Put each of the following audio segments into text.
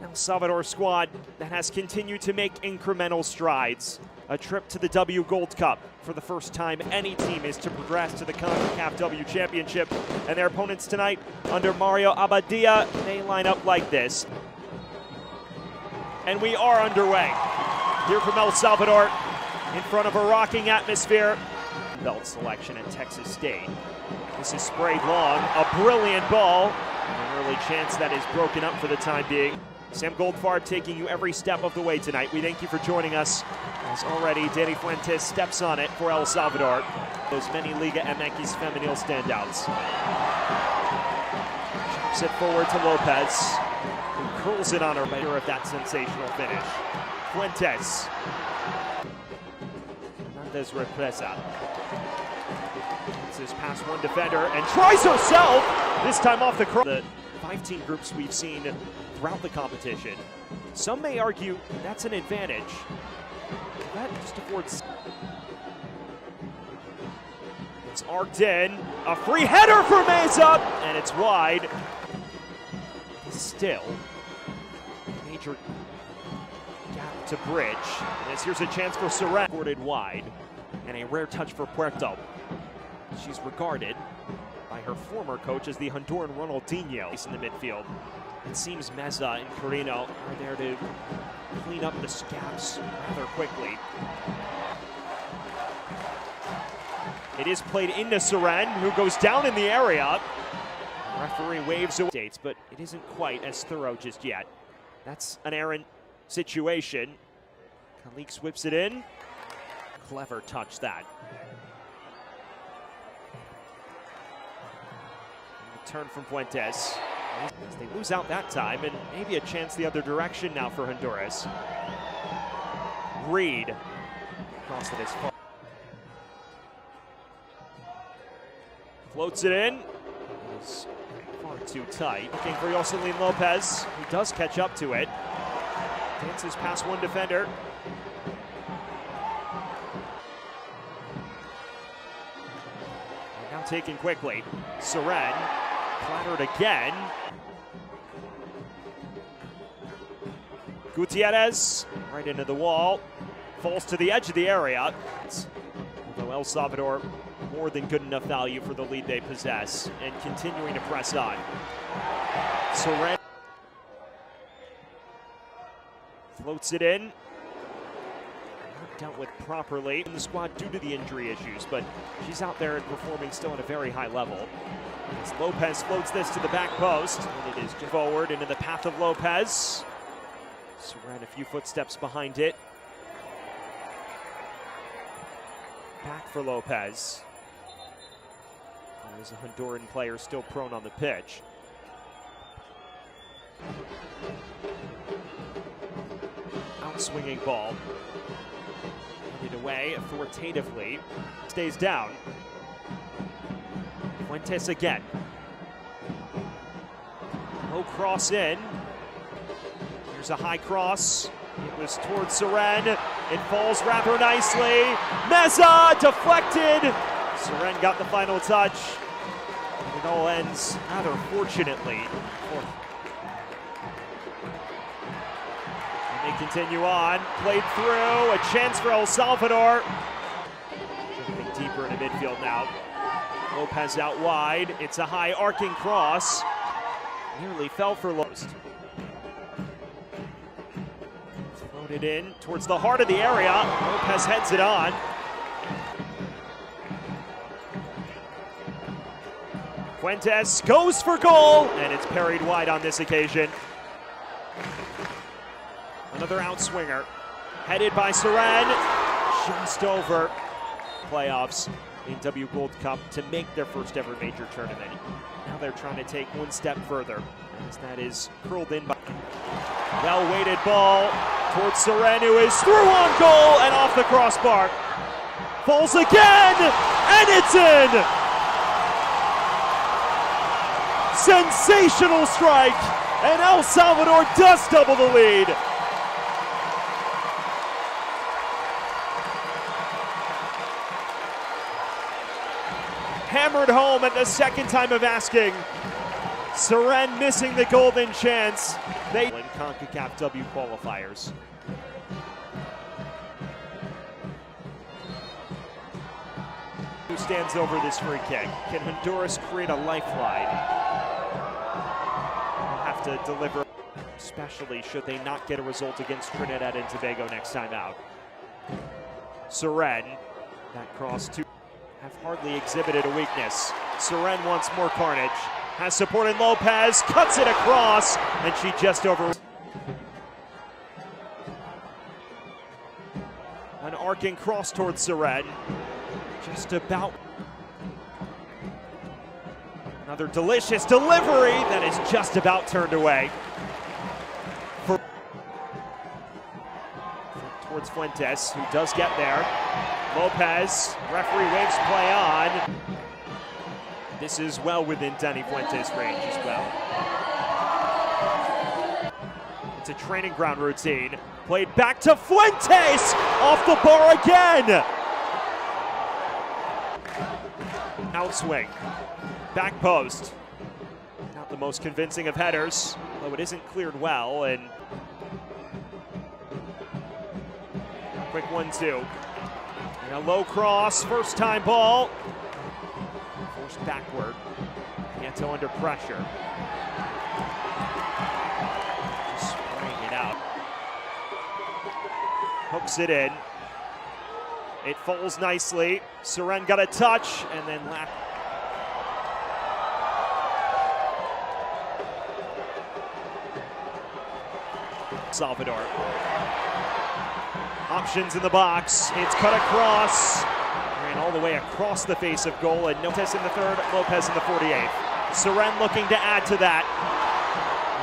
El Salvador squad that has continued to make incremental strides. A trip to the W Gold Cup. For the first time, any team is to progress to the Concacaf W Championship. And their opponents tonight, under Mario Abadia, they line up like this. And we are underway. Here from El Salvador, in front of a rocking atmosphere. Belt selection at Texas State. This is sprayed long, a brilliant ball. An early chance that is broken up for the time being. Sam Goldfarb taking you every step of the way tonight. We thank you for joining us, as already Danny Fuentes steps on it for El Salvador. Those many Liga MX Femenil standouts. Chops it forward to Lopez, who curls it on her better of that sensational finish. Fuentes. Hernandez Represa. This past one defender and tries herself, this time off the cross. The 5-team groups we've seen throughout the competition. Some may argue that's an advantage. That just affords. It's arced in, a free header for Meza, and it's wide. Still, major gap to bridge. As here's a chance for Seren. Ported wide, and a rare touch for Puerto. She's regarded by her former coach as the Honduran Ronaldinho in the midfield. It seems Meza and Carino are there to clean up the scabs rather quickly. It is played into Seren, who goes down in the area. The referee waves away, but it isn't quite as thorough just yet. That's an errant situation. Kalik whips it in. Clever touch that. Turn from Fuentes. As they lose out that time, and maybe a chance the other direction now for Honduras. Reed across it is far. Floats it in. It's far too tight. Looking for Jocelyn Lopez, who does catch up to it. Dances past one defender. And now taken quickly. Seren. Clattered again. Gutierrez right into the wall. Falls to the edge of the area. Although El Salvador more than good enough value for the lead they possess and continuing to press on. Seren floats it in. Not dealt with properly in the squad due to the injury issues, but she's out there and performing still at a very high level. As Lopez floats this to the back post, and it is forward into the path of Lopez. Seren a few footsteps behind it. Back for Lopez. There's a Honduran player still prone on the pitch. Outswinging ball. Handed away authoritatively. Stays down. Fuentes again. Low cross in. Here's a high cross. It was towards Seren. It falls rather nicely. Meza deflected. Seren got the final touch. And it all ends rather fortunately. And they continue on. Played through. A chance for El Salvador. Jumping deeper into midfield now. Lopez out wide. It's a high arcing cross. Nearly fell for Lopez. Floated in towards the heart of the area. Lopez heads it on. Fuentes goes for goal, and it's parried wide on this occasion. Another outswinger. Headed by Seren. Just over. Playoffs in W Gold Cup to make their first ever major tournament. Now they're trying to take one step further, as that is curled in by well-weighted ball towards Seren, who is through on goal and off the crossbar. Falls again, and it's in! Sensational strike, and El Salvador does double the lead. Hammered home at the second time of asking. Seren missing the golden chance. They in Concacaf W qualifiers. Who stands over this free kick? Can Honduras create a lifeline? They'll have to deliver, especially should they not get a result against Trinidad and Tobago next time out. Seren, that cross to have hardly exhibited a weakness. Seren wants more carnage. Has support in Lopez, cuts it across, and she just over. An arcing cross towards Seren. Just about. Another delicious delivery that is just about turned away. Towards Fuentes, who does get there. Lopez, referee waves play on. This is well within Danny Fuentes' range as well. It's a training ground routine. Played back to Fuentes! Off the bar again! Outswing. Back post. Not the most convincing of headers, though it isn't cleared well. And quick 1-2. And a low cross, first time ball. Forced backward. Nieto under pressure. Just spraying it out. Hooks it in. It falls nicely. Seren got a touch and then lap. Salvador. Options in the box. It's cut across. Ran all the way across the face of goal, and Lopez in the third, Lopez in the 48th. Seren looking to add to that.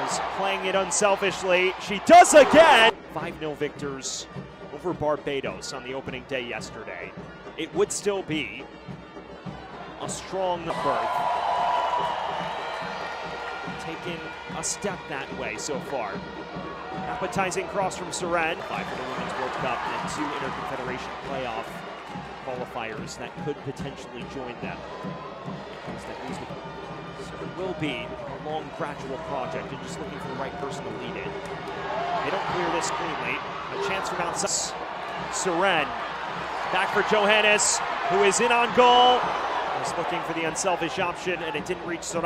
Was playing it unselfishly. She does again! 5-0 victors over Barbados on the opening day yesterday. It would still be a strong berth. Taking a step that way so far. Appetizing cross from Seren. 5 for the Women's World Cup and 2 Interconfederation playoff qualifiers that could potentially join them. So it will be a long, gradual project and just looking for the right person to lead it. They don't clear this cleanly. A chance from outside. Seren back for Johannes, who is in on goal. Was looking for the unselfish option, and it didn't reach Soraya.